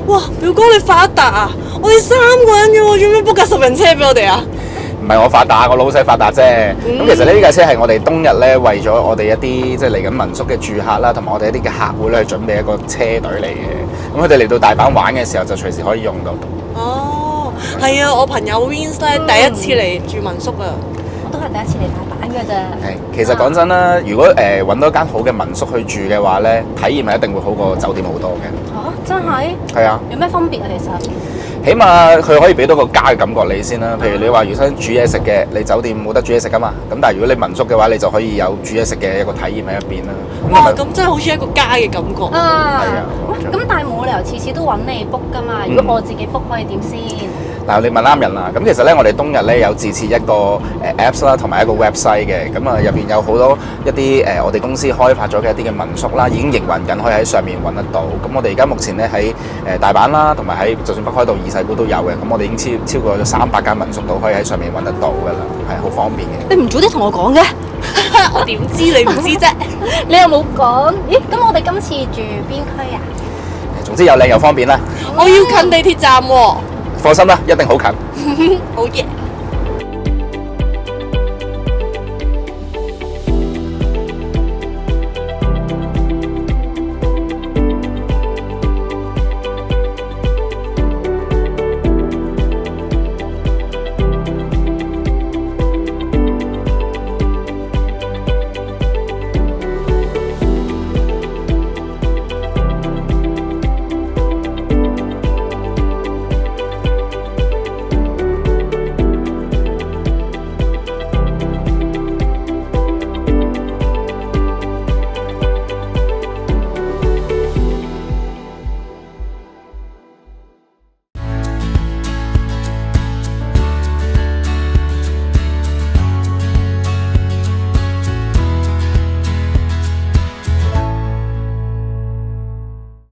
哇，表哥你發達啊！我哋3個人啫喎，做咩 book 架10人車俾我哋啊？唔係我發達，我老細發達啫。咁其實呢架車係我哋冬日咧為咗我哋一啲即係嚟緊民宿嘅住客啦，同埋我哋一啲嘅客戶咧去準備一個車隊嚟嘅。咁佢哋嚟到大阪玩嘅時候就隨時可以用到。哦，係啊，我朋友 Reens 咧第一次嚟住民宿啊。我都係第一次嚟大阪㗎咋。係，其實講真啦，如果揾到一間好嘅民宿去住嘅話咧，體驗係一定會好過酒店好多嘅。真係？係啊。有咩分別啊？其實？起碼佢可以俾到個家嘅感覺你先啦。譬如你話如果煮嘢食嘅，你酒店冇得煮嘢食噶嘛。咁但係如果你民宿嘅話，你就可以有煮嘢食嘅一個體驗喺一邊啦。哇！咁真係好似一個家嘅感覺。係啊。咁但係冇理由次次都揾你 book 噶嘛。如果我自己 book 可以點先？嗱，你問啱人啦。咁其實咧，我哋冬日咧有自設一個Apps 啦，同埋一個 website 嘅。咁啊，入邊有好多一啲我哋公司開發咗嘅一啲嘅民宿啦，已經營運緊，可以喺上面揾得到。咁我哋而家目前咧喺大阪啦，同埋喺就算北海道二世古都有嘅。咁我哋已經超過咗300間民宿都可以喺上面揾得到㗎啦，係好方便嘅。你唔早啲同我講嘅？我點知你唔知啫？你又冇講？咦，咁我哋今次住邊區啊？總之又靚又方便啦。我要近地鐵站喎。放心啦，一定好近。好嘢。